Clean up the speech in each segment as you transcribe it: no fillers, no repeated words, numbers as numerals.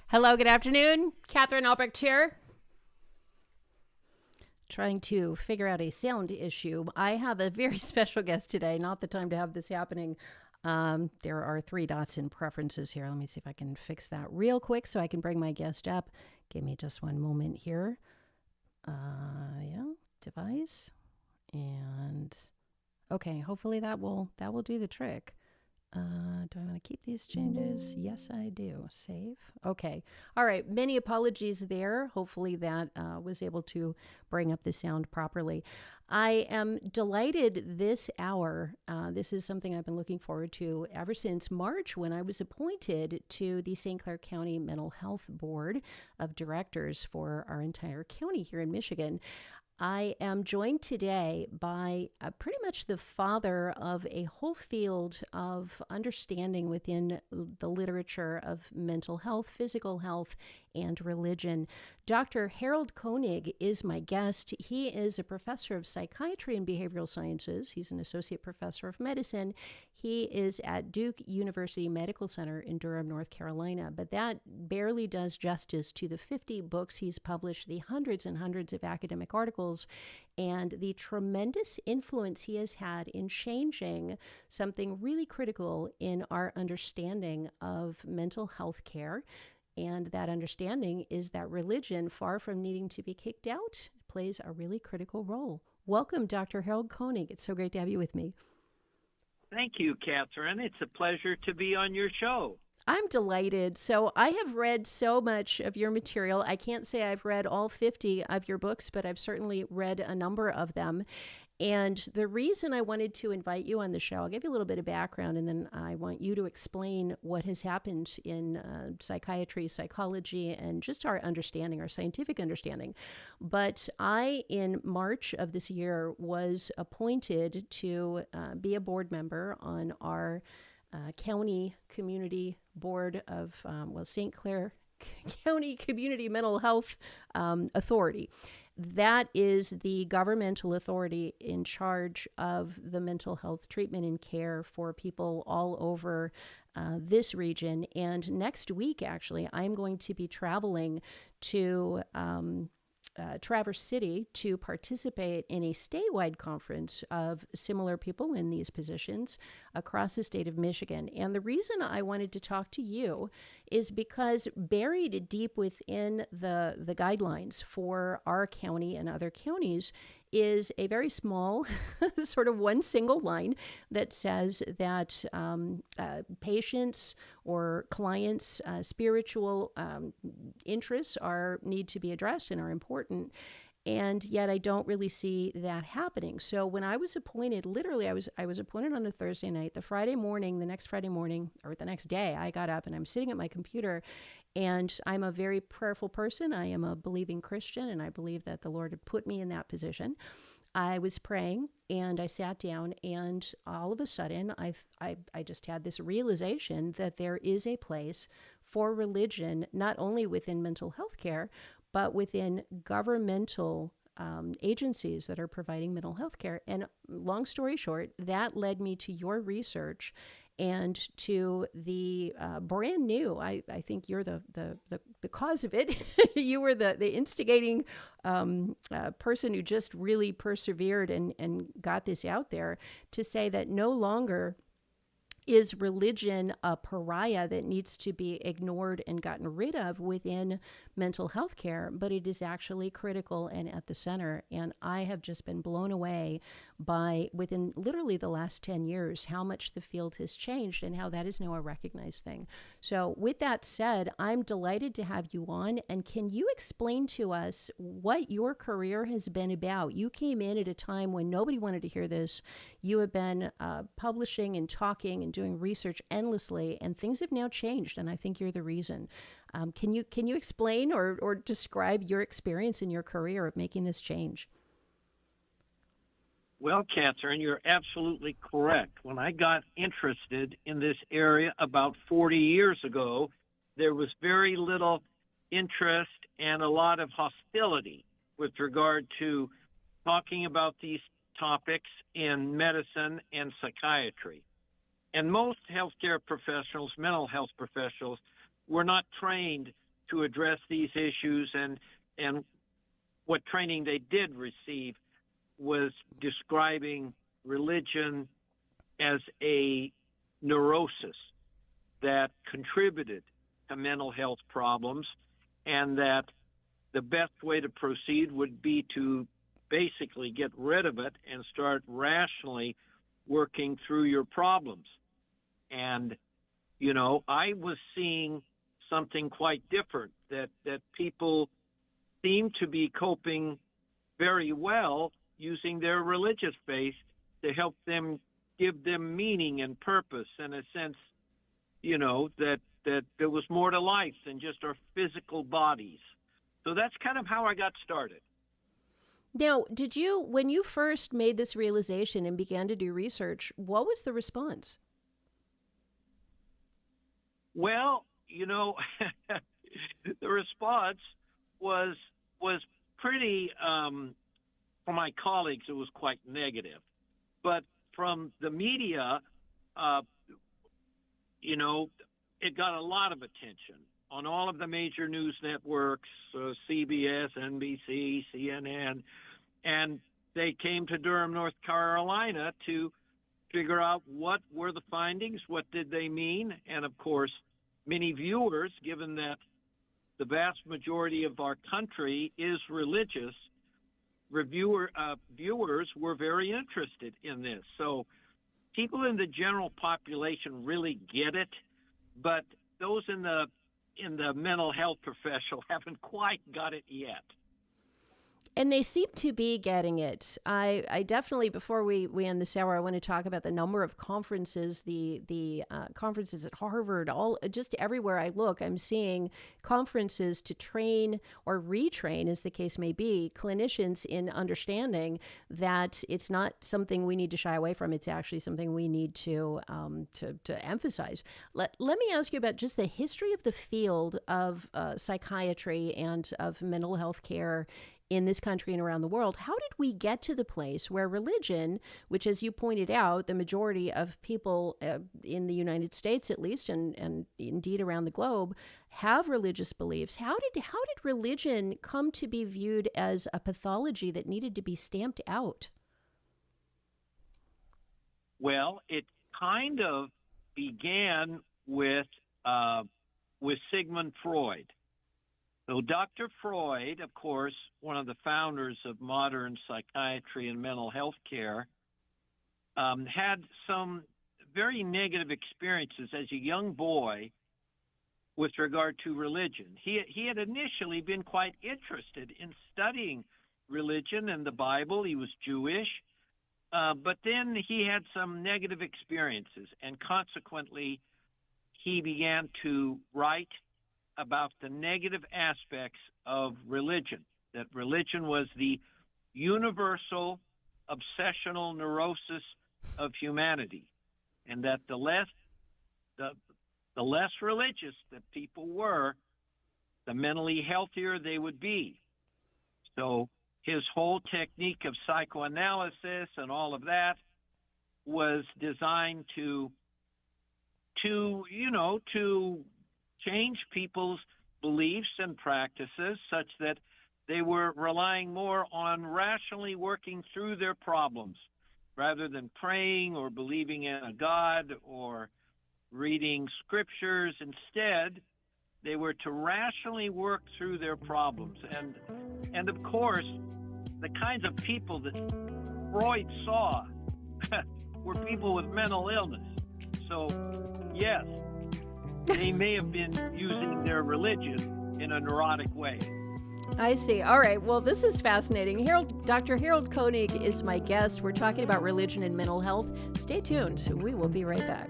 Hello, good afternoon. Katherine Albrecht here. Trying to figure out a sound issue. I have a very special guest today. Not the time to have this happening. There are three dots in preferences here. Let me see if I can fix that real quick so I can bring my guest up. Give me just one moment here. Device. And okay, hopefully that will do the trick. Do I want to keep these changes? Yes, I do. Save. Okay. All right. Many apologies there. Hopefully that was able to bring up the sound properly. I am delighted this hour. This is something I've been looking forward to ever since March when I was appointed to the St. Clair County Mental Health Board of Directors for our entire county here in Michigan. I am joined today by pretty much the father of a whole field of understanding within the literature of mental health, physical health, and religion. Dr. Harold Koenig is my guest. He is a professor of psychiatry and behavioral sciences. He's an associate professor of medicine. He is at Duke University Medical Center in Durham, North Carolina. But that barely does justice to the 50 books he's published, the hundreds and hundreds of academic articles, and the tremendous influence he has had in changing something really critical in our understanding of mental health care. And that understanding is that religion, far from needing to be kicked out, plays a really critical role. Welcome, Dr. Harold Koenig. It's so great to have you with me. Thank you, Katherine. It's a pleasure to be on your show. I'm delighted. So I have read so much of your material. I can't say I've read all 50 of your books, but I've certainly read a number of them. And the reason I wanted to invite you on the show, I'll give you a little bit of background, and then I want you to explain what has happened in psychiatry, psychology, and just our understanding, our scientific understanding. But I, in March of this year, was appointed to be a board member on our county community board of, St. Clair County Community Mental Health Authority. That is the governmental authority in charge of the mental health treatment and care for people all over this region. And next week, actually, I'm going to be traveling to Traverse City to participate in a statewide conference of similar people in these positions across the state of Michigan. And the reason I wanted to talk to you is because buried deep within the guidelines for our county and other counties is a very small, sort of one single line that says that patients or clients' spiritual interests need to be addressed and are important. And yet I don't really see that happening. So when I was appointed, literally I was appointed on a Thursday night. The next Friday morning, or the next day, I got up and I'm sitting at my computer, and I'm a very prayerful person. I am a believing Christian, and I believe that the Lord had put me in that position. I was praying, and I sat down, and all of a sudden, I just had this realization that there is a place for religion, not only within mental health care, but within governmental agencies that are providing mental health care. And long story short, that led me to your research and to the brand new, I think you're the cause of it. You were the instigating person who just really persevered and got this out there to say that no longer is religion a pariah that needs to be ignored and gotten rid of within mental health care, but it is actually critical and at the center. And I have just been blown away by, within literally the last 10 years, how much the field has changed and how that is now a recognized thing. So with that said, I'm delighted to have you on. And can you explain to us what your career has been about? You came in at a time when nobody wanted to hear this. You have been publishing and talking and doing research endlessly, and things have now changed, and I think you're the reason. Can you explain or describe your experience in your career of making this change? Well, Katherine, you're absolutely correct. When I got interested in this area about 40 years ago, there was very little interest and a lot of hostility with regard to talking about these topics in medicine and psychiatry. And most healthcare professionals, mental health professionals, were not trained to address these issues, and what training they did receive was describing religion as a neurosis that contributed to mental health problems, and that the best way to proceed would be to basically get rid of it and start rationally working through your problems. And, you know, I was seeing something quite different, that people seem to be coping very well using their religious faith to help them, give them meaning and purpose, and a sense, you know, that there was more to life than just our physical bodies. So that's kind of how I got started. Now, when you first made this realization and began to do research, what was the response? Well, you know, the response was pretty, from my colleagues, it was quite negative. But from the media, you know, it got a lot of attention on all of the major news networks, CBS, NBC, CNN, and they came to Durham, North Carolina to figure out what were the findings, what did they mean, and of course, many viewers, given that the vast majority of our country is religious, viewers were very interested in this. So people in the general population really get it, but those in the mental health profession haven't quite got it yet. And they seem to be getting it. I definitely, before we end this hour, I want to talk about the number of conferences, the conferences at Harvard, just everywhere I look, I'm seeing conferences to train or retrain, as the case may be, clinicians in understanding that it's not something we need to shy away from. It's actually something we need to emphasize. Let me ask you about just the history of the field of psychiatry and of mental health care in this country and around the world. How did we get to the place where religion, which, as you pointed out, the majority of people in the United States, at least, and indeed around the globe, have religious beliefs? How did religion come to be viewed as a pathology that needed to be stamped out? Well, it kind of began with Sigmund Freud. So Dr. Freud, of course, one of the founders of modern psychiatry and mental health care, had some very negative experiences as a young boy with regard to religion. He had initially been quite interested in studying religion and the Bible. He was Jewish, but then he had some negative experiences, and consequently, he began to write about the negative aspects of religion, that religion was the universal obsessional neurosis of humanity, and that the less religious that people were, the mentally healthier they would be. So his whole technique of psychoanalysis and all of that was designed to change people's beliefs and practices such that they were relying more on rationally working through their problems rather than praying or believing in a God or reading scriptures. Instead, they were to rationally work through their problems. And of course, the kinds of people that Freud saw were people with mental illness. So, yes, they may have been using their religion in a neurotic way. I see. All right. Well, this is fascinating. Dr. Harold Koenig is my guest. We're talking about religion and mental health. Stay tuned. We will be right back.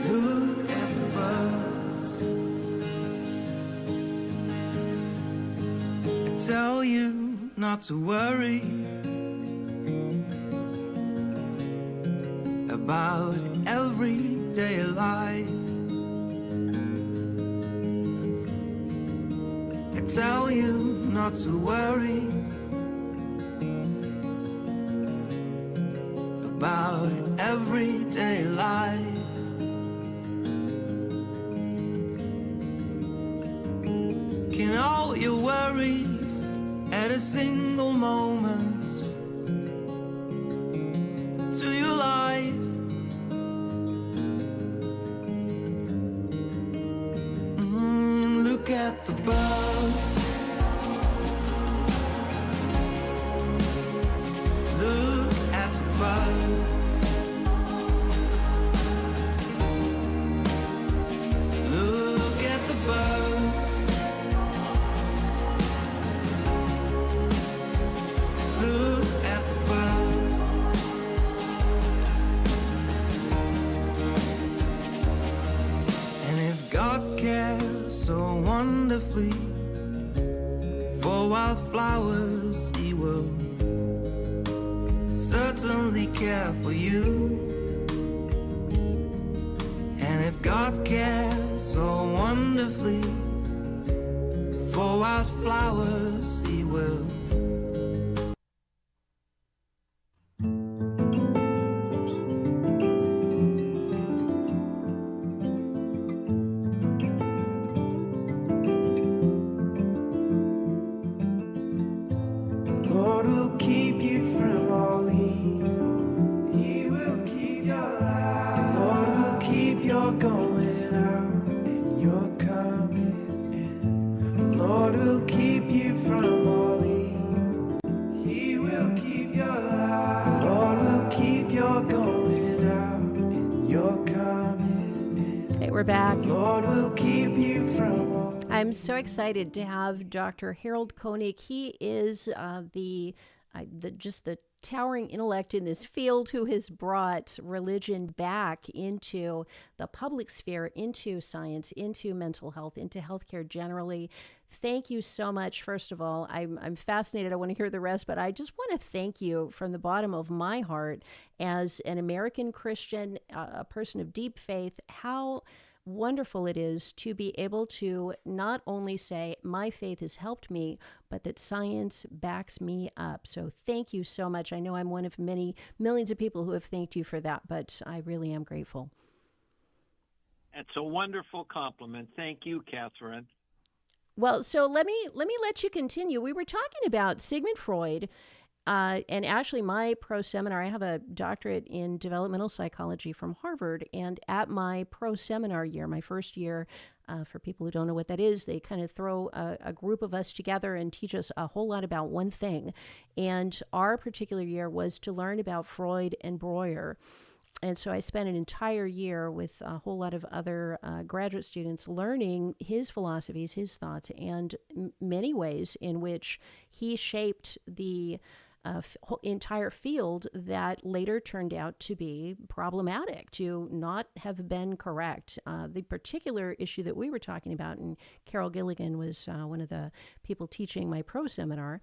Look at the bus. I tell you not to worry. about everyday life. I tell you not to worry about everyday life. Can all your worries at a single moment to your life. Look at the birds. Look at the birds. Look at the birds. Look at the birds. And if God cares so wonderfully for wildflowers, He will certainly care for you. And if God cares so wonderfully for wildflowers, He will. Lord will keep you from all evil. He will keep your life. Lord will keep your going out and your coming in. The Lord will keep you from all evil. He will keep your life. The Lord will keep your going out and your coming in. Hey, we're back. The Lord will keep you from all. I'm so excited to have Dr. Harold Koenig. He is just the towering intellect in this field who has brought religion back into the public sphere, into science, into mental health, into healthcare generally. Thank you so much. First of all, I'm fascinated. I want to hear the rest, but I just want to thank you from the bottom of my heart as an American Christian, a person of deep faith, how wonderful it is to be able to not only say my faith has helped me, but that science backs me up. So thank you so much. I know I'm one of many millions of people who have thanked you for that, but I really am grateful. It's a wonderful compliment. Thank you, Catherine. Well, so let me let you continue. We were talking about Sigmund Freud. And actually, my pro seminar, I have a doctorate in developmental psychology from Harvard. And at my pro seminar year, my first year, for people who don't know what that is, they kind of throw a group of us together and teach us a whole lot about one thing. And our particular year was to learn about Freud and Breuer. And so I spent an entire year with a whole lot of other graduate students learning his philosophies, his thoughts, and many ways in which he shaped the entire field that later turned out to be problematic, to not have been correct. The particular issue that we were talking about, and Carol Gilligan was one of the people teaching my pro seminar,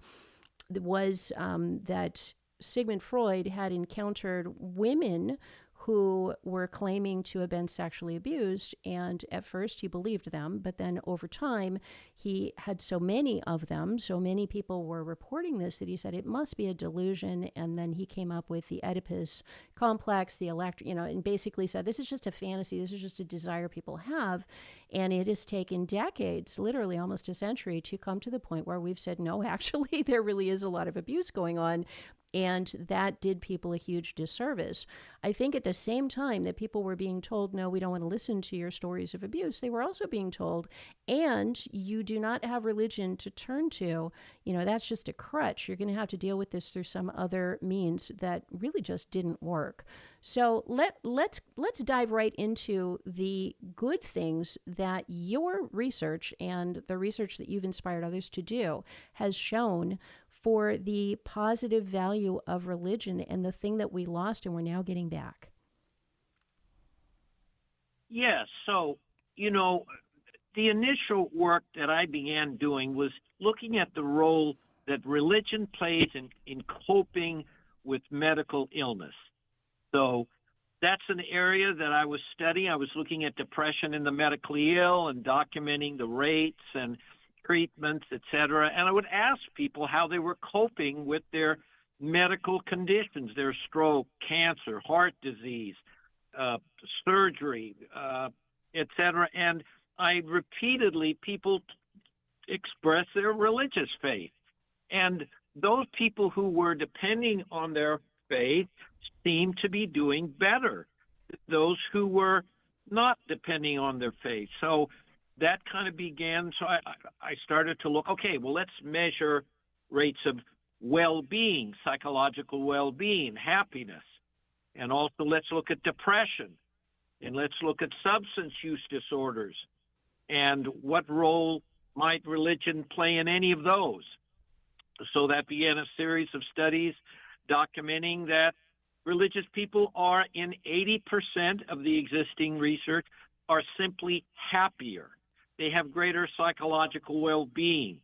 was that Sigmund Freud had encountered women who were claiming to have been sexually abused. And at first he believed them, but then over time he had so many of them, so many people were reporting this, that he said it must be a delusion. And then he came up with the Oedipus complex, the and basically said, this is just a fantasy. This is just a desire people have. And it has taken decades, literally almost a century, to come to the point where we've said, no, actually, there really is a lot of abuse going on. And that did people a huge disservice. I think at the same time that people were being told, no, we don't want to listen to your stories of abuse, they were also being told, and you do not have religion to turn to, that's just a crutch. You're going to have to deal with this through some other means that really just didn't work. So let's dive right into the good things that your research and the research that you've inspired others to do has shown for the positive value of religion and the thing that we lost and we're now getting back. Yes. So, the initial work that I began doing was looking at the role that religion plays in coping with medical illness. So that's an area that I was studying. I was looking at depression in the medically ill and documenting the rates and treatments, et cetera. And I would ask people how they were coping with their medical conditions, their stroke, cancer, heart disease, surgery, et cetera. And people express their religious faith. And those people who were depending on their faith seemed to be doing better. Those who were not depending on their faith. So that kind of began. So I started to look, okay, well, let's measure rates of well-being, psychological well-being, happiness. And also let's look at depression. And let's look at substance use disorders. And what role might religion play in any of those? So that began a series of studies documenting that religious people are, in 80% of the existing research, are simply happier. They have greater psychological well-being.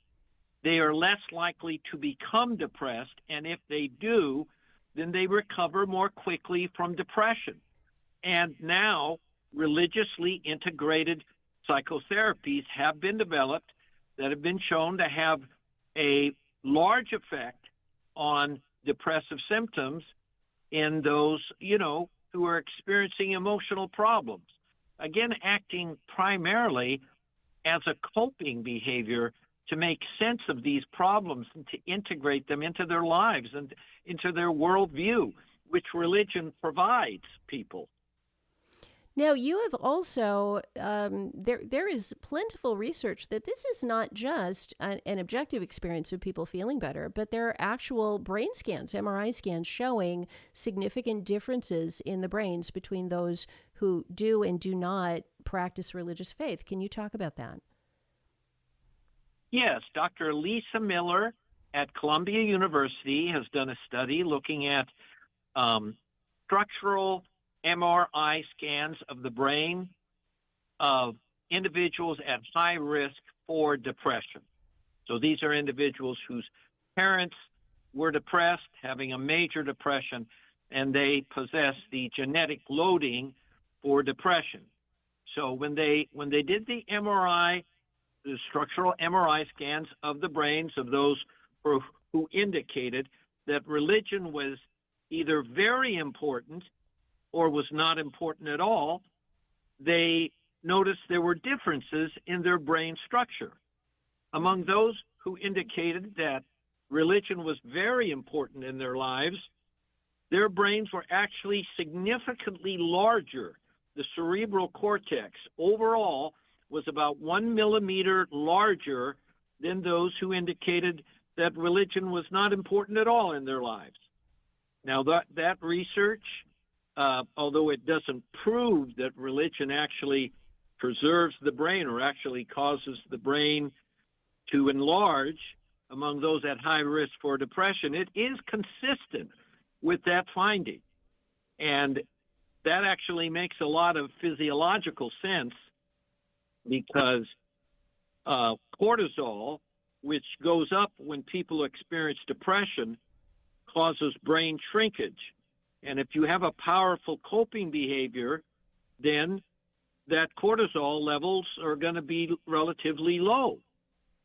They are less likely to become depressed, and if they do, then they recover more quickly from depression. And now, religiously integrated psychotherapies have been developed that have been shown to have a large effect on depressive symptoms in those, who are experiencing emotional problems. Again, acting primarily as a coping behavior to make sense of these problems and to integrate them into their lives and into their worldview, which religion provides people. Now, you have also, there is plentiful research that this is not just an objective experience of people feeling better, but there are actual brain scans, MRI scans, showing significant differences in the brains between those who do and do not practice religious faith. Can you talk about that? Yes, Dr. Lisa Miller at Columbia University has done a study looking at structural MRI scans of the brain of individuals at high risk for depression. So these are individuals whose parents were depressed, having a major depression, and they possess the genetic loading for depression. So when they did the MRI, the structural MRI scans of the brains of those who indicated that religion was either very important or was not important at all, they noticed there were differences in their brain structure. Among those who indicated that religion was very important in their lives, their brains were actually significantly larger. The cerebral cortex overall was about 1 millimeter larger than those who indicated that religion was not important at all in their lives. Now, that research, although it doesn't prove that religion actually preserves the brain or actually causes the brain to enlarge among those at high risk for depression, it is consistent with that finding. And that actually makes a lot of physiological sense because cortisol, which goes up when people experience depression, causes brain shrinkage. And if you have a powerful coping behavior, then that cortisol levels are going to be relatively low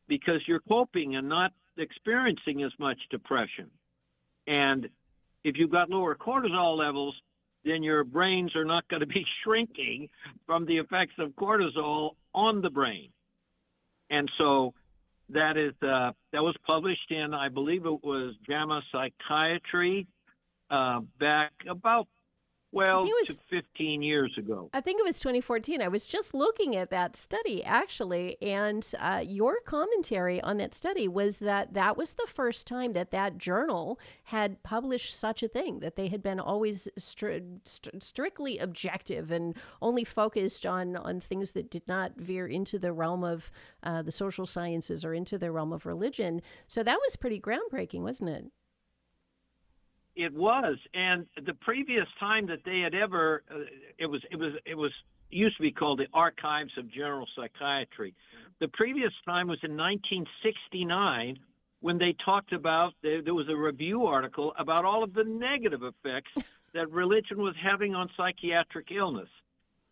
because you're coping and not experiencing as much depression. And if you've got lower cortisol levels, then your brains are not going to be shrinking from the effects of cortisol on the brain. And so that was published in, I believe it was JAMA Psychiatry, back about 12 to 15 years ago. I think it was 2014. I was just looking at that study, actually, and your commentary on that study was that was the first time that journal had published such a thing, that they had been always strictly objective and only focused on things that did not veer into the realm of the social sciences or into the realm of religion. So that was pretty groundbreaking, wasn't it? It was, and the previous time that they had ever, it used to be called the Archives of General Psychiatry. The previous time was in 1969 when they talked about, there was a review article about all of the negative effects that religion was having on psychiatric illness.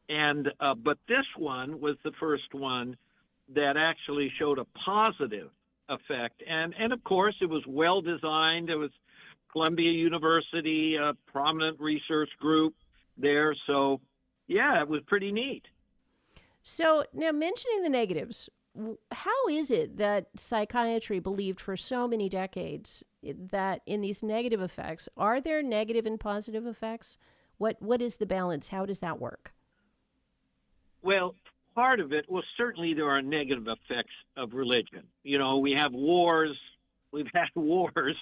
And but this one was the first one that actually showed a positive effect. And of course, it was well designed. It was Columbia University, a prominent research group there. So, yeah, it was pretty neat. So now, mentioning the negatives, how is it that psychiatry believed for so many decades that in these negative effects, are there negative and positive effects? What is the balance? How does that work? Well, part of it, well, certainly there are negative effects of religion. You know, we have wars. We've had wars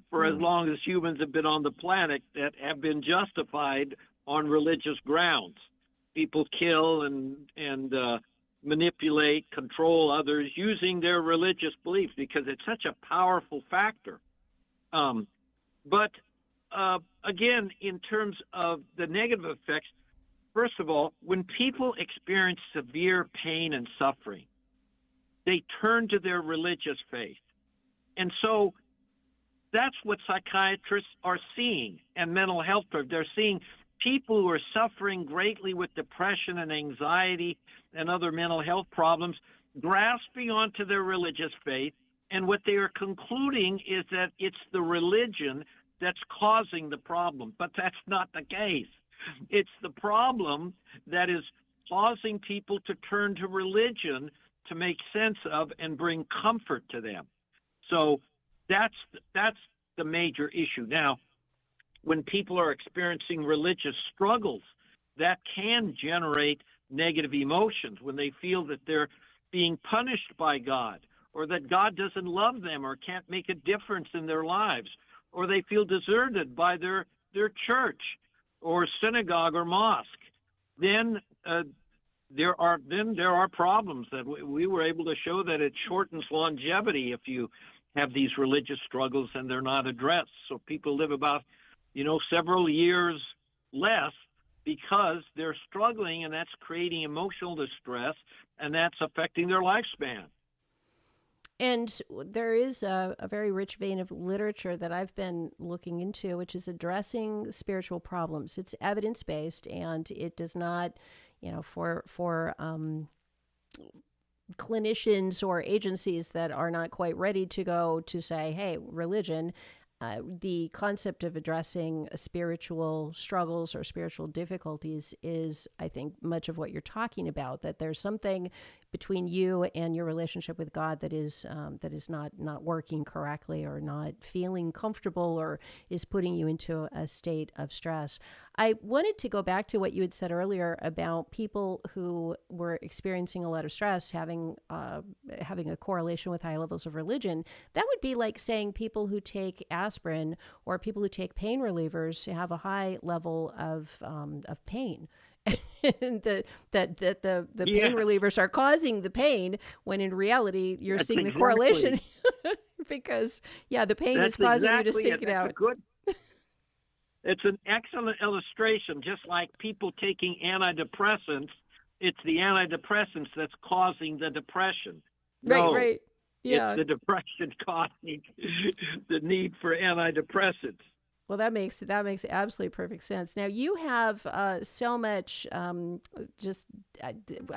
for as long as humans have been on the planet that have been justified on religious grounds. People kill and manipulate, control others using their religious beliefs because it's such a powerful factor. But again, in terms of the negative effects, first of all, when people experience severe pain and suffering, they turn to their religious faith. And so that's what psychiatrists are seeing and mental health. They're seeing people who are suffering greatly with depression and anxiety and other mental health problems grasping onto their religious faith. And what they are concluding is that it's the religion that's causing the problem. But that's not the case. It's the problem that is causing people to turn to religion to make sense of and bring comfort to them. So that's the major issue. Now, when people are experiencing religious struggles, that can generate negative emotions when they feel that they're being punished by God, or that God doesn't love them or can't make a difference in their lives, or they feel deserted by their church or synagogue or mosque. Then there are problems that we were able to show that it shortens longevity if you have these religious struggles and they're not addressed. So people live about, several years less because they're struggling, and that's creating emotional distress, and that's affecting their lifespan. And there is a very rich vein of literature that I've been looking into, which is addressing spiritual problems. It's evidence-based, and it does not, for clinicians or agencies that are not quite ready to go to say, hey, religion, the concept of addressing spiritual struggles or spiritual difficulties is, I think, much of what you're talking about, that there's something between you and your relationship with God that is not working correctly, or not feeling comfortable, or is putting you into a state of stress. I wanted to go back to what you had said earlier about people who were experiencing a lot of stress having a correlation with high levels of religion. That would be like saying people who take aspirin or people who take pain relievers have a high level of pain. And the pain relievers are causing the pain, when in reality you're seeing the correlation because the pain is causing you to seek it out. It's an excellent illustration. Just like people taking antidepressants, it's the antidepressants that's causing the depression. Right. Yeah. It's the depression causing the need for antidepressants. Well, that makes absolutely perfect sense. Now, you have so much, I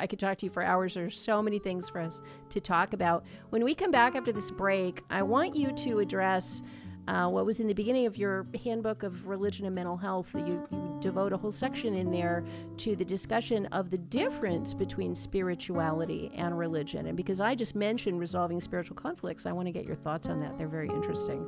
could talk to you for hours. There's so many things for us to talk about. When we come back after this break, I want you to address what was in the beginning of your handbook of religion and mental health. You devote a whole section in there to the discussion of the difference between spirituality and religion. And because I just mentioned resolving spiritual conflicts, I want to get your thoughts on that. They're very interesting.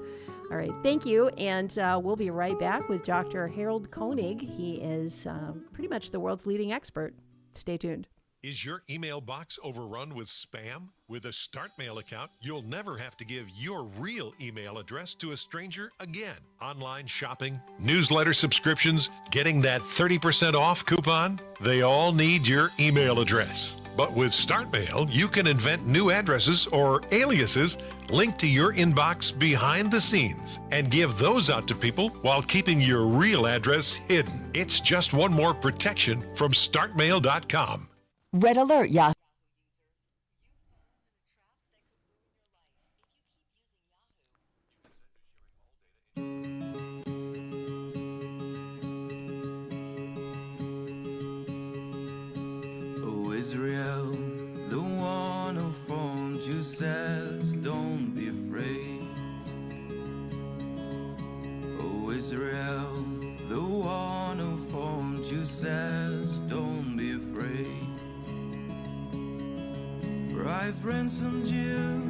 All right, thank you. And we'll be right back with Dr. Harold Koenig. He is pretty much the world's leading expert. Stay tuned. Is your email box overrun with spam? With a StartMail account, you'll never have to give your real email address to a stranger again. Online shopping, newsletter subscriptions, getting that 30% off coupon, they all need your email address. But with StartMail, you can invent new addresses or aliases linked to your inbox behind the scenes and give those out to people while keeping your real address hidden. It's just one more protection from StartMail.com. Red alert, Yahoo! you says, don't be afraid. For I've ransomed you,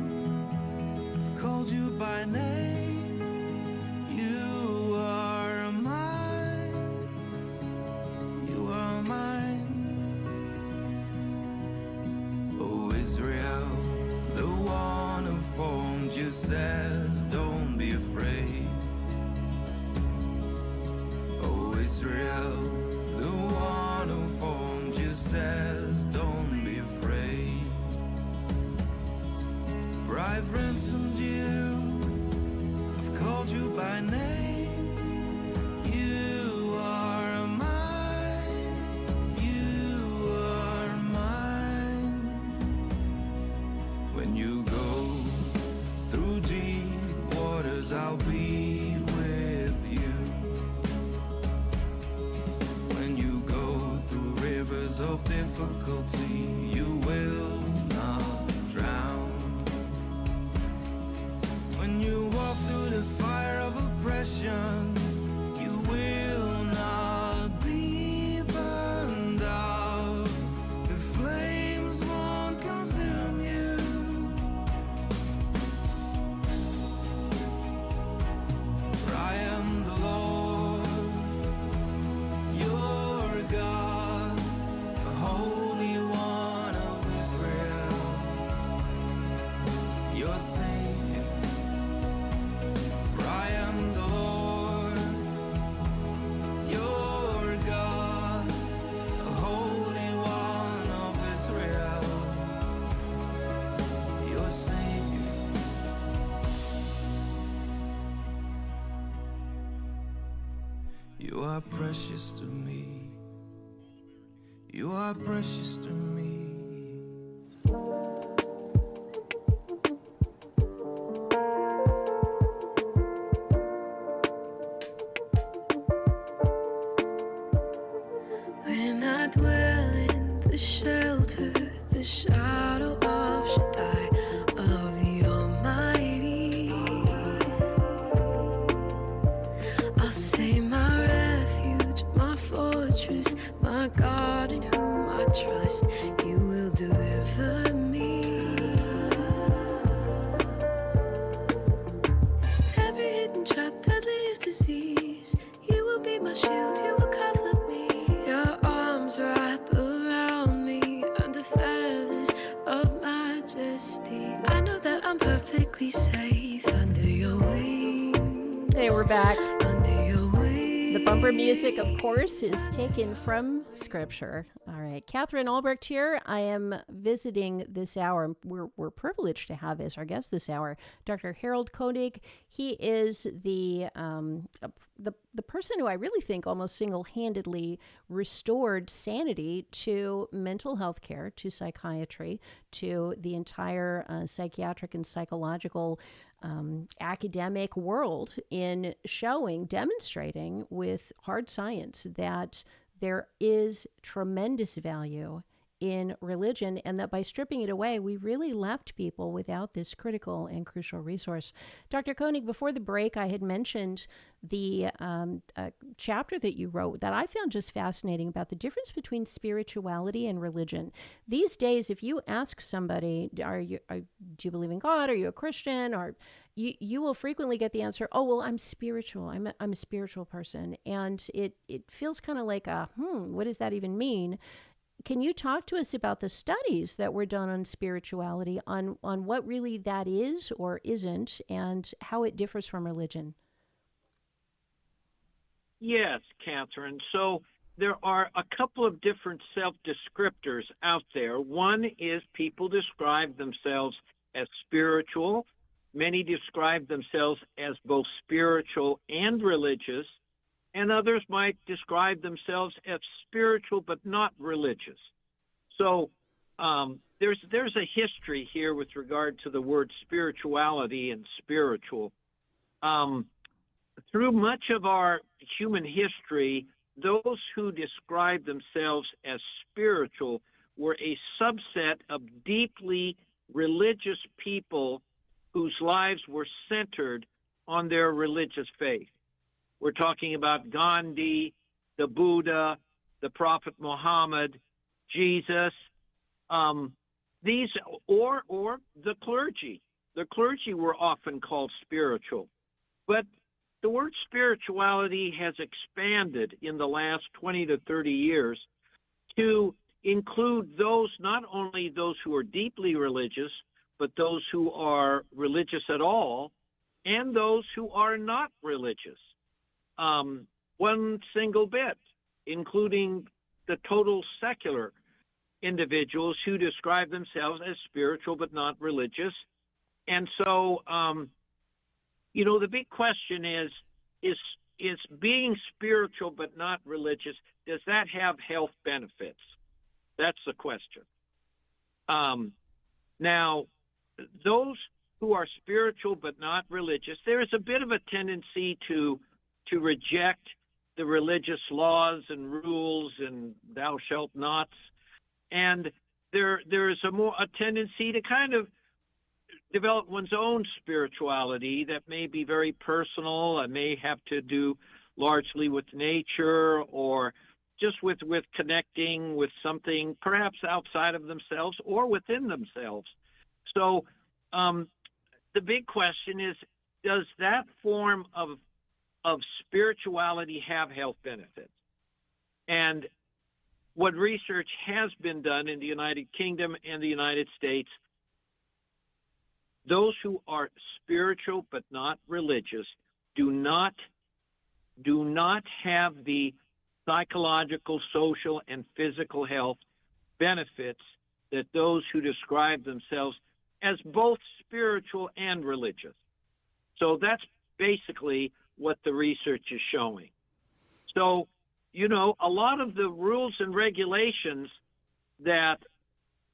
I've called you by name. You are mine, you are mine. Oh Israel, the one who formed you says, don't be afraid. Oh Israel, the one who formed you says, don't be afraid. For I've ransomed you, I've called you by name. You are mine, you are mine. When you go through deep waters, I'll be with you. When you go through rivers of difficulty, you will not drown. When you walk through the fire of oppression, you will not be burned out. The flames won't consume you. For I am the Lord, your God, the Holy One of Israel, your Savior. For I am the Lord, your God, the Holy One of Israel, your Savior. You are precious to me. You are precious to me. When I dwell in the shelter, the shadow of Shaddai, of the Almighty, I'll say my refuge, my fortress, my God in whom I trust, you will deliver me. Every hidden trap that leads disease, you will be my shield, you will cover me. Your arms wrap around me under feathers of majesty. I know that I'm perfectly safe under your wings. Hey, we're back. Under your wings. The bumper music, of course, is taken from Scripture. All right. Katherine Albrecht here. I am visiting this hour. We're privileged to have as our guest this hour Dr. Harold Koenig. He is the person who I really think almost single-handedly restored sanity to mental health care, to psychiatry, to the entire psychiatric and psychological academic world in demonstrating with hard science that there is tremendous value in religion, and that by stripping it away, we really left people without this critical and crucial resource. Dr. Koenig, before the break, I had mentioned the chapter that you wrote that I found just fascinating about the difference between spirituality and religion. These days, if you ask somebody, do you believe in God? Are you a Christian? Or you will frequently get the answer, oh, well, I'm spiritual. I'm a spiritual person. And it feels kind of like, what does that even mean? Can you talk to us about the studies that were done on spirituality, on what really that is or isn't, and how it differs from religion? Yes, Catherine. So there are a couple of different self-descriptors out there. One is people describe themselves as spiritual. Many describe themselves as both spiritual and religious, and others might describe themselves as spiritual but not religious. So there's a history here with regard to the word spirituality and spiritual. Through much of our human history, those who describe themselves as spiritual were a subset of deeply religious people whose lives were centered on their religious faith. We're talking about Gandhi, the Buddha, the Prophet Muhammad, Jesus, these or the clergy. The clergy were often called spiritual, but the word spirituality has expanded in the last 20 to 30 years to include those, not only those who are deeply religious, but those who are religious at all, and those who are not religious. One single bit, including the total secular individuals who describe themselves as spiritual but not religious. And so, the big question is being spiritual but not religious, does that have health benefits? That's the question. Now, those who are spiritual but not religious, there is a bit of a tendency to reject the religious laws and rules and thou shalt nots, and there is a tendency to kind of develop one's own spirituality that may be very personal and may have to do largely with nature or just with connecting with something perhaps outside of themselves or within themselves. So the big question is, does that form of spirituality have health benefits? And what research has been done in the United Kingdom and the United States, those who are spiritual but not religious do not have the psychological, social, and physical health benefits that those who describe themselves as both spiritual and religious. So that's basically what the research is showing. So, a lot of the rules and regulations that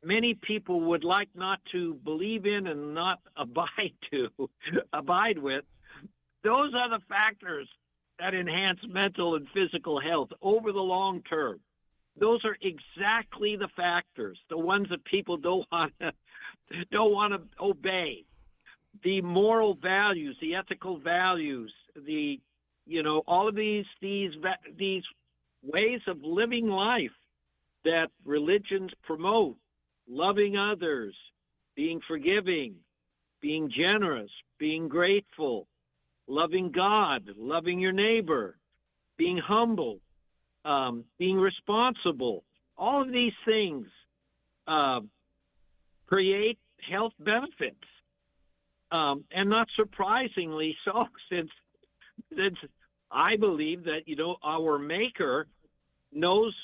many people would like not to believe in and not abide with, those are the factors that enhance mental and physical health over the long term. Those are exactly the factors, the ones that people don't want to obey. The moral values, the ethical values, all of these ways of living life that religions promote, loving others, being forgiving, being generous, being grateful, loving God, loving your neighbor, being humble, being responsible. All of these things create health benefits. And not surprisingly so, since I believe that, our Maker knows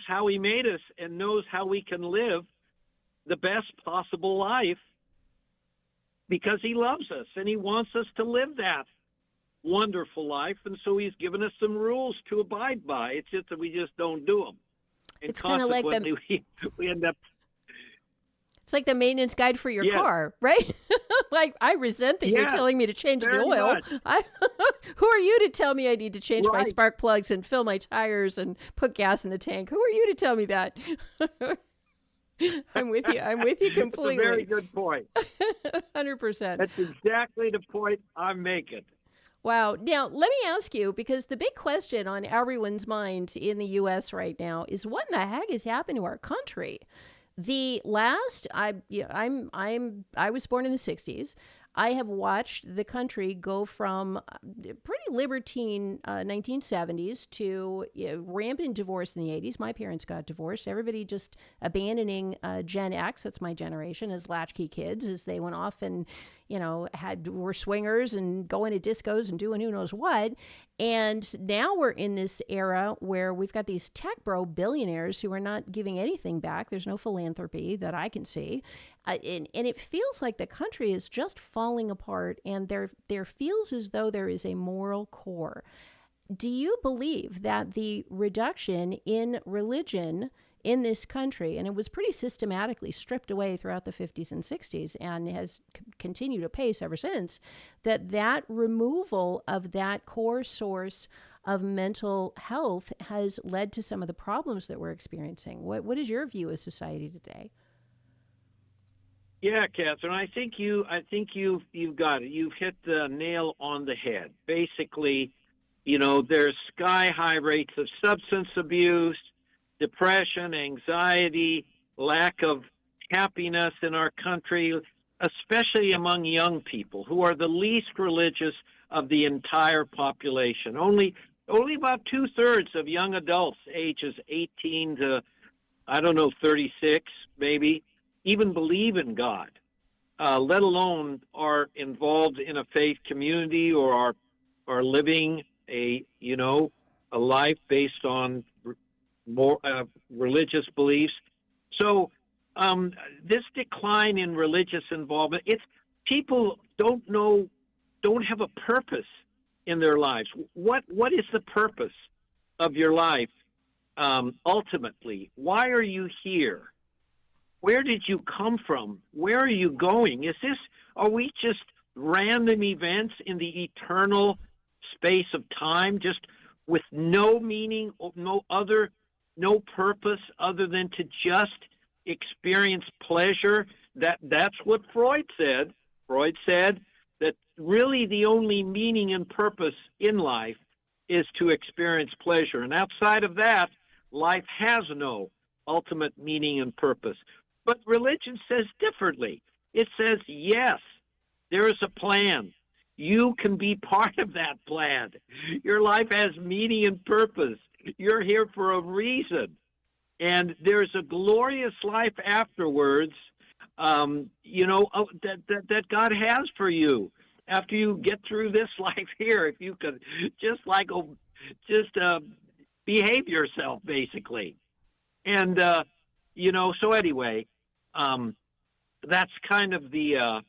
how he made us and knows how we can live the best possible life because he loves us and he wants us to live that wonderful life. And so he's given us some rules to abide by. It's just that we just don't do them. And it's kind of like we end up. It's like the maintenance guide for your car, right? Like, I resent that you're telling me to change the oil. Who are you to tell me I need to change my spark plugs and fill my tires and put gas in the tank? Who are you to tell me that? I'm with you completely. That's a very good point. 100%. That's exactly the point I'm making. Wow. Now, let me ask you, because the big question on everyone's mind in the U.S. right now is what in the heck has happened to our country? The last, I was born in the 60s. I have watched the country go from pretty libertine 1970s to rampant divorce in the 80s. My parents got divorced. Everybody just abandoning Gen X, that's my generation, as latchkey kids as they went off and, were swingers and going to discos and doing who knows what. And now we're in this era where we've got these tech bro billionaires who are not giving anything back. There's no philanthropy that I can see. And it feels like the country is just falling apart, and there feels as though there is a moral core. Do you believe that the reduction in religion in this country, and it was pretty systematically stripped away throughout the 50s and 60s and has continued apace ever since, that removal of that core source of mental health has led to some of the problems that we're experiencing? What is your view of society today? Yeah, Catherine, I think you've got it. You've hit the nail on the head. Basically, There's sky-high rates of substance abuse, depression, anxiety, lack of happiness in our country, especially among young people who are the least religious of the entire population. Only about 2/3 of young adults ages 18 to, 36 maybe, even believe in God, let alone are involved in a faith community or are living a life based on more religious beliefs. So this decline in religious involvement, it's people don't have a purpose in their lives. What is the purpose of your life ultimately? Why are you here? Where did you come from? Where are you going? Are we just random events in the eternal space of time, just with no meaning, no purpose other than to just experience pleasure? That's what Freud said. Freud said that really the only meaning and purpose in life is to experience pleasure. And outside of that, life has no ultimate meaning and purpose. But religion says differently. It says, yes, there is a plan. You can be part of that plan. Your life has meaning and purpose. You're here for a reason. And there's a glorious life afterwards, that God has for you. After you get through this life here, if you could just behave yourself, basically. And, so anyway, that's kind of the,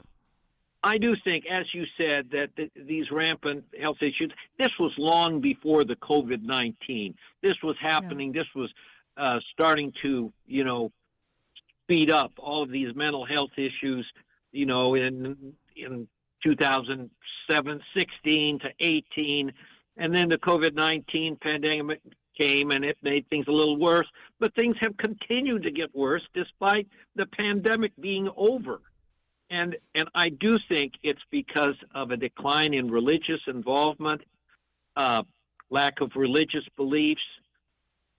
I do think, as you said, that these rampant health issues, this was long before the COVID-19. This was happening. Yeah. This was starting to, speed up all of these mental health issues, in 2007, 16 to 18. And then the COVID-19 pandemic came and it made things a little worse. But things have continued to get worse despite the pandemic being over. And I do think it's because of a decline in religious involvement, lack of religious beliefs,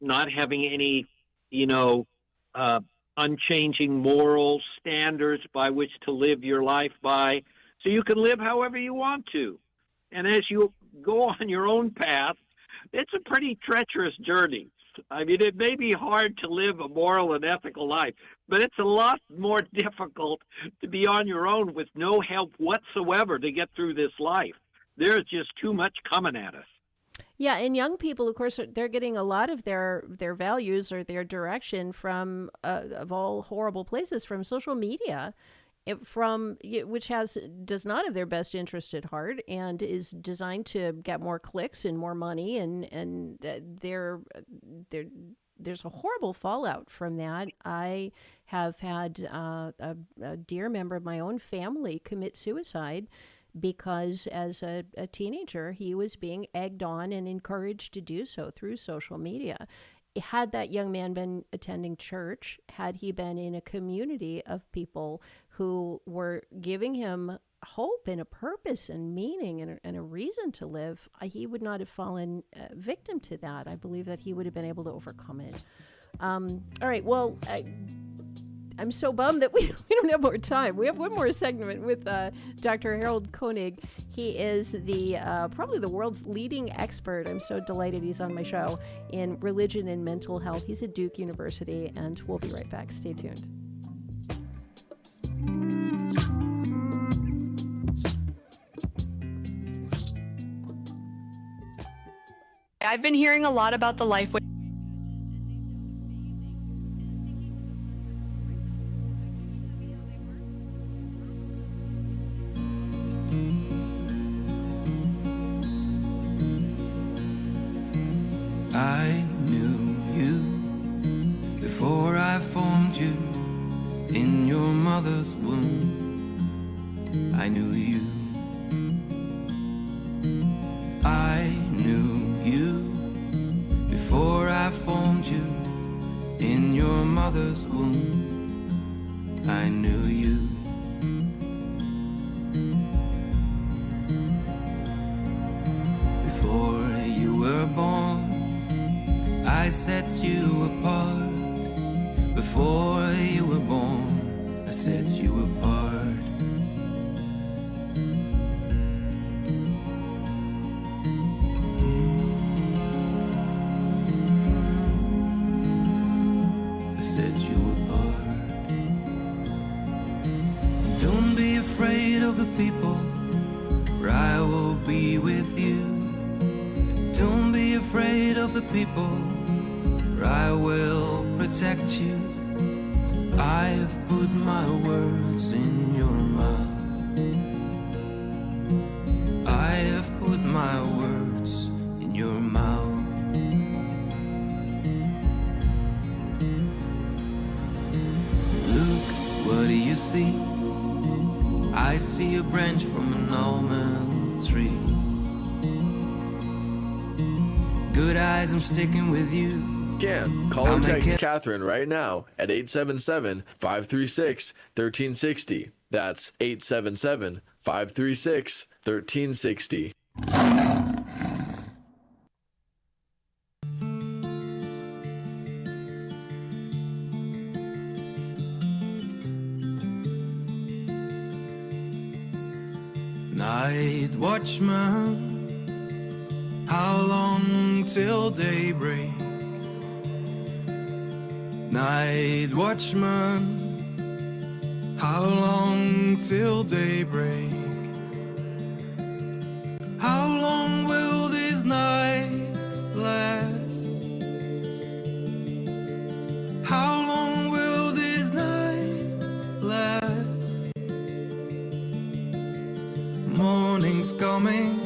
not having any, unchanging moral standards by which to live your life by. So you can live however you want to. And as you go on your own path, it's a pretty treacherous journey. I mean, it may be hard to live a moral and ethical life, but it's a lot more difficult to be on your own with no help whatsoever to get through this life. There's just too much coming at us. Yeah, and young people, of course, they're getting a lot of their values or their direction from, of all horrible places, from social media, which does not have their best interest at heart and is designed to get more clicks and more money, and there's a horrible fallout from that. I have had a dear member of my own family commit suicide because as a teenager, he was being egged on and encouraged to do so through social media. Had that young man been attending church, had he been in a community of people who were giving him hope and a purpose and meaning and a reason to live, he would not have fallen victim to that. I believe that he would have been able to overcome it. All right, well, I'm so bummed that we don't have more time. We have one more segment with Dr. Harold Koenig. He is probably the world's leading expert. I'm so delighted he's on my show in religion and mental health. He's at Duke University, and we'll be right back. Stay tuned. I've been hearing a lot about the Lifeway. I knew you before I formed you in your mother's womb. I knew you. I knew you before I formed you in your mother's womb. I knew you. Before I set you apart. Before you were born, I set you apart. I set you apart. Don't be afraid of the people, for I will be with you. Don't be afraid of the people, for I will protect you. I have put my words in your mouth. I have put my words in your mouth. Look, what do you see? I see a branch from an almond tree. Good eyes, I'm sticking with you. Can call or text Katherine right now at 877-536-1360. That's 877-536-1360. Night watchman, how long till daybreak? Night watchman, how long till daybreak? How long will this night last? How long will this night last? Morning's coming,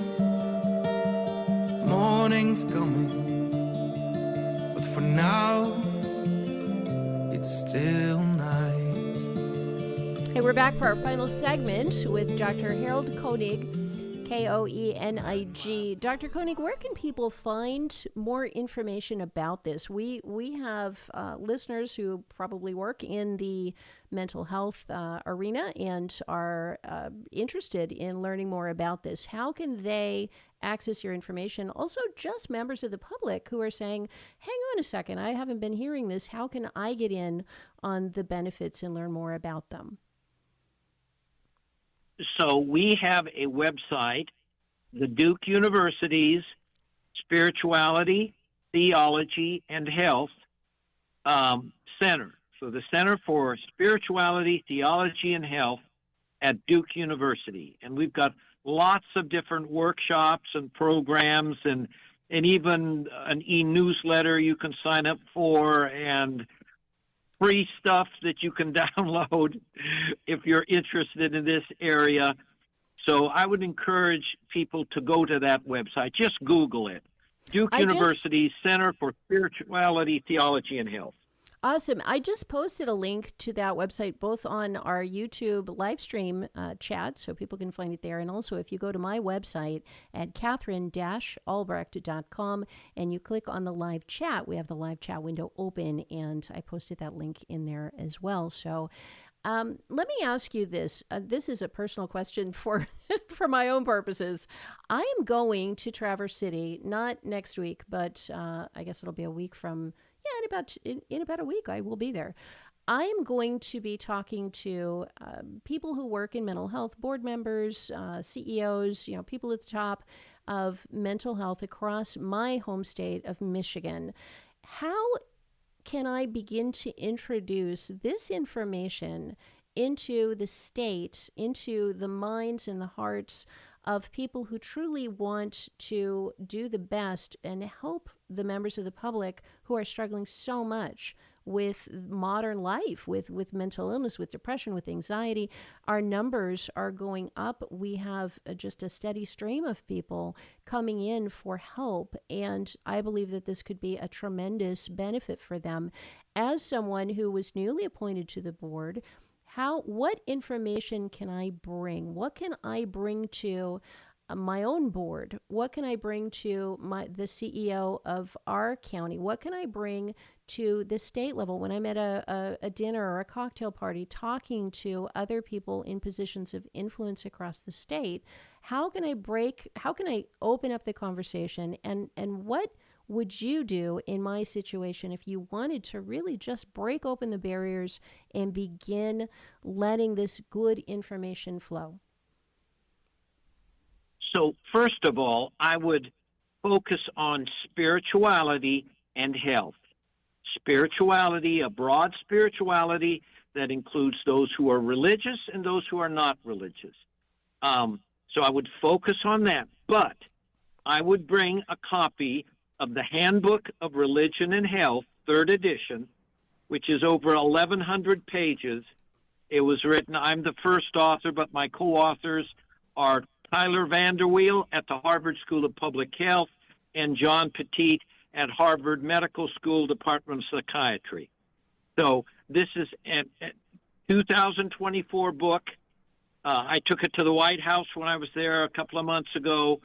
morning's coming, but for now it's still night. Hey, we're back for our final segment with Dr. Harold Koenig, Koenig. Dr. Koenig, where can people find more information about this? We have listeners who probably work in the mental health arena and are interested in learning more about this. How can they access your information? Also, just members of the public who are saying, hang on a second, I haven't been hearing this. How can I get in on the benefits and learn more about them? So we have a website, the Duke University's Spirituality, Theology, and Health Center. So the Center for Spirituality, Theology, and Health at Duke University. And we've got lots of different workshops and programs and even an e-newsletter you can sign up for and free stuff that you can download if you're interested in this area. So I would encourage people to go to that website. Just Google it. Duke University Center for Spirituality, Theology, and Health. Awesome. I just posted a link to that website both on our YouTube live stream chat, so people can find it there. And also, if you go to my website at Katherine-Albrecht.com and you click on the live chat, we have the live chat window open, and I posted that link in there as well. So let me ask you this. This is a personal question for for my own purposes. I am going to Traverse City, not next week, but I guess it'll be a week from... Yeah, in about a week, I will be there. I am going to be talking to people who work in mental health, board members, CEOs, people at the top of mental health across my home state of Michigan. How can I begin to introduce this information into the state, into the minds and the hearts of people who truly want to do the best and help the members of the public who are struggling so much with modern life, with mental illness, with depression, with anxiety? Our numbers are going up. We have just a steady stream of people coming in for help, and I believe that this could be a tremendous benefit for them. As someone who was newly appointed to the board, what information can I bring? What can I bring to my own board? What can I bring to the CEO of our county? What can I bring to the state level when I'm at a dinner or a cocktail party talking to other people in positions of influence across the state? How can I open up the conversation, and would you do in my situation if you wanted to really just break open the barriers and begin letting this good information flow? So, first of all, I would focus on spirituality and health. Spirituality, a broad spirituality that includes those who are religious and those who are not religious. So I would focus on that, but I would bring a copy of the Handbook of Religion and Health, 3rd edition, which is over 1,100 pages. It was written, I'm the first author, but my co-authors are Tyler Vanderweel at the Harvard School of Public Health and John Petit at Harvard Medical School Department of Psychiatry. So this is a 2024 book. I took it to the White House when I was there a couple of months ago,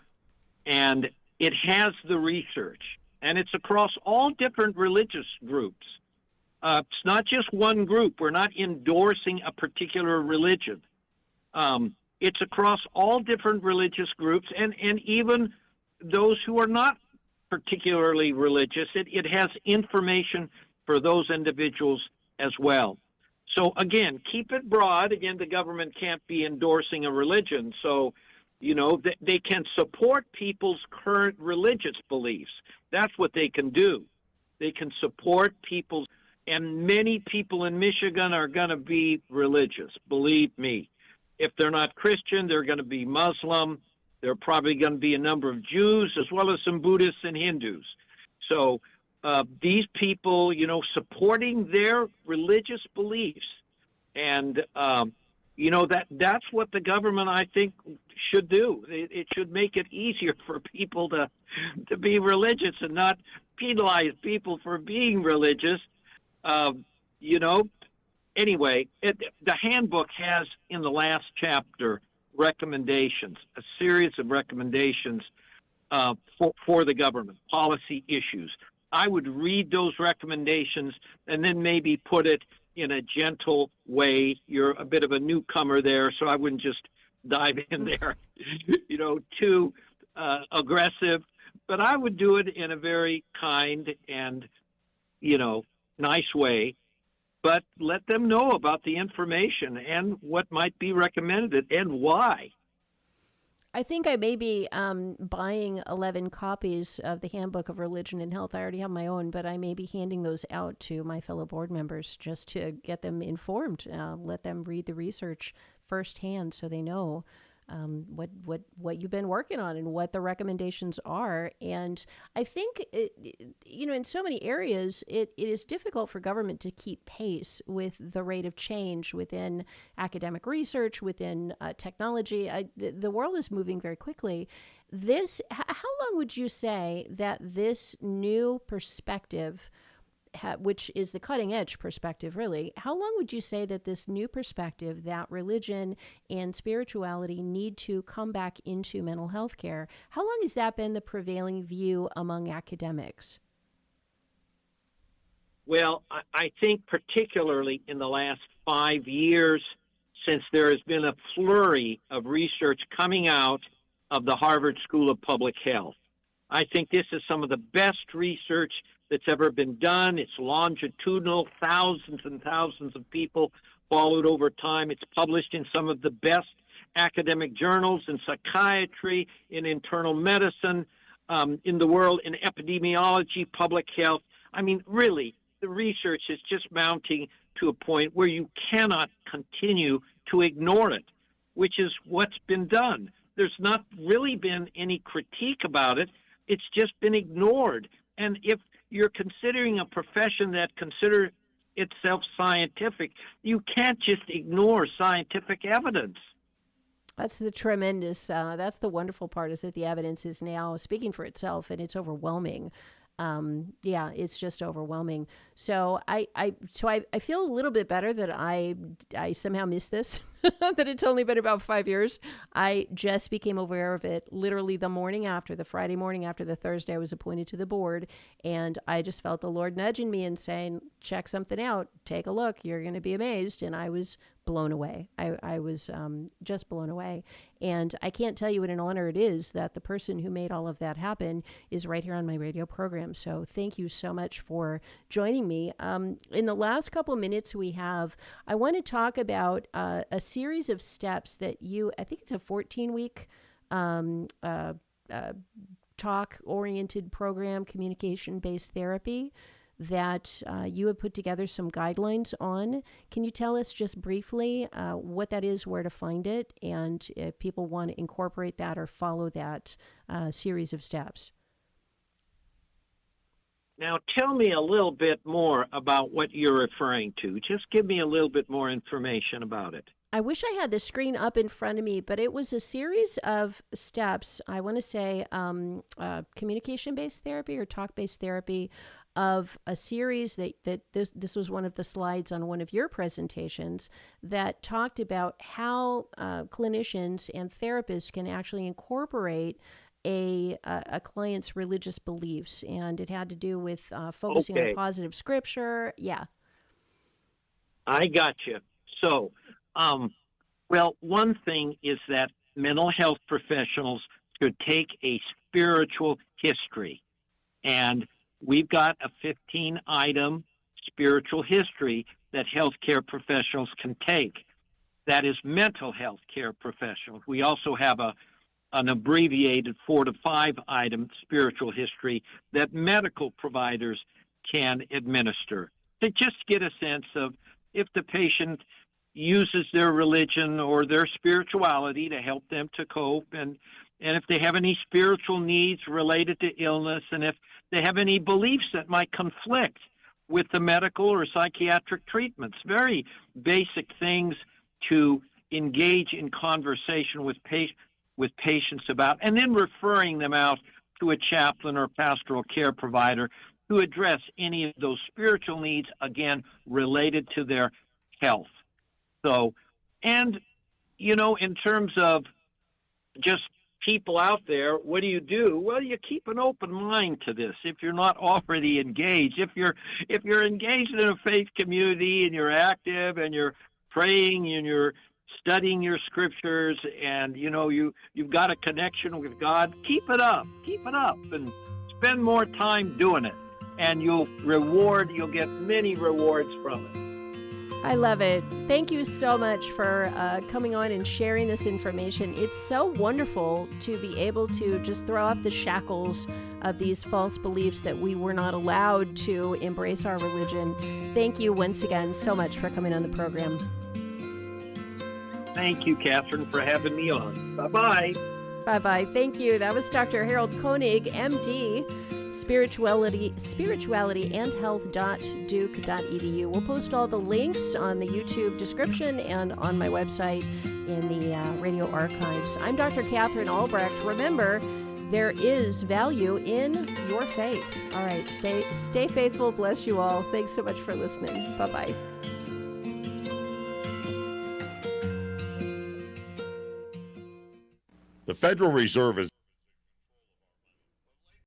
and it has the research, and it's across all different religious groups. It's not just one group. We're not endorsing a particular religion. It's across all different religious groups, and even those who are not particularly religious. It has information for those individuals as well. So, again, keep it broad. Again, the government can't be endorsing a religion. So, they can support people's current religious beliefs. That's what they can do. They can support people's, and many people in Michigan are going to be religious, believe me. If they're not Christian, they're going to be Muslim. There are probably going to be a number of Jews as well as some Buddhists and Hindus. So these people, supporting their religious beliefs. And, that's what the government, I think, should do. It should make it easier for people to be religious and not penalize people for being religious. Anyway, the handbook has, in the last chapter, recommendations, a series of recommendations for the government, policy issues. I would read those recommendations and then maybe put it in a gentle way. You're a bit of a newcomer there, so I wouldn't just dive in there, too aggressive. But I would do it in a very kind and, nice way. But let them know about the information and what might be recommended and why. I think I may be buying 11 copies of the Handbook of Religion and Health. I already have my own, but I may be handing those out to my fellow board members just to get them informed, let them read the research firsthand so they know what you've been working on and what the recommendations are. And I think, in so many areas, it is difficult for government to keep pace with the rate of change within academic research, within technology. The world is moving very quickly. How long would you say that this new perspective, which is the cutting edge perspective, really, how long would you say that this new perspective that religion and spirituality need to come back into mental health care, how long has that been the prevailing view among academics? Well, I think particularly in the last 5 years, since there has been a flurry of research coming out of the Harvard School of Public Health. I think this is some of the best research that's ever been done. It's longitudinal, thousands and thousands of people followed over time. It's published in some of the best academic journals in psychiatry, in internal medicine, in the world, in epidemiology, public health. I mean, really, the research is just mounting to a point where you cannot continue to ignore it, which is what's been done. There's not really been any critique about it. It's just been ignored. And if you're considering a profession that considers itself scientific, you can't just ignore scientific evidence. That's the tremendous, that's the wonderful part, is that the evidence is now speaking for itself, and it's overwhelming. It's just overwhelming. So I feel a little bit better that I somehow missed this that it's only been about 5 years. I just became aware of it literally the Friday morning after the Thursday I was appointed to the board. And I just felt the Lord nudging me and saying, check something out, take a look, you're going to be amazed. And I was blown away. I was just blown away. And I can't tell you what an honor it is that the person who made all of that happen is right here on my radio program. So thank you so much for joining me. In the last couple minutes we have, I want to talk about a series of steps that I think it's a 14-week talk-oriented program, communication-based therapy, that you have put together some guidelines on. Can you tell us just briefly what that is, where to find it, and if people want to incorporate that or follow that series of steps? Now, tell me a little bit more about what you're referring to. Just give me a little bit more information about it. I wish I had the screen up in front of me, but it was a series of steps. I want to say communication-based therapy or talk-based therapy, of a series that this was one of the slides on one of your presentations that talked about how clinicians and therapists can actually incorporate a client's religious beliefs, and it had to do with focusing on positive scripture. Yeah, I got you. So, well, one thing is that mental health professionals should take a spiritual history, and we've got a 15-item spiritual history that healthcare professionals can take. That is mental health care professionals. We also have an abbreviated 4 to 5 item spiritual history that medical providers can administer to just get a sense of if the patient uses their religion or their spirituality to help them to cope, and if they have any spiritual needs related to illness, and if they have any beliefs that might conflict with the medical or psychiatric treatments. Very basic things to engage in conversation with patients about, and then referring them out to a chaplain or pastoral care provider to address any of those spiritual needs, again, related to their health. So, and, in terms of just people out there, what do? Well, you keep an open mind to this. If you're not already engaged, if you're engaged in a faith community and you're active and you're praying and you're studying your scriptures and you've got a connection with God, keep it up, and spend more time doing it, and you'll get many rewards from it. I love it. Thank you so much for coming on and sharing this information. It's so wonderful to be able to just throw off the shackles of these false beliefs that we were not allowed to embrace our religion. Thank you once again so much for coming on the program. Thank you, Catherine, for having me on. Bye-bye. Bye-bye. Thank you. That was Dr. Harold Koenig, MD, spirituality and health.duke.edu. We'll post all the links on the YouTube description and on my website in the radio archives. I'm Dr. Katherine Albrecht. Remember, there is value in your faith. All right, stay faithful. Bless you all. Thanks so much for listening. Bye-bye. The Federal Reserve is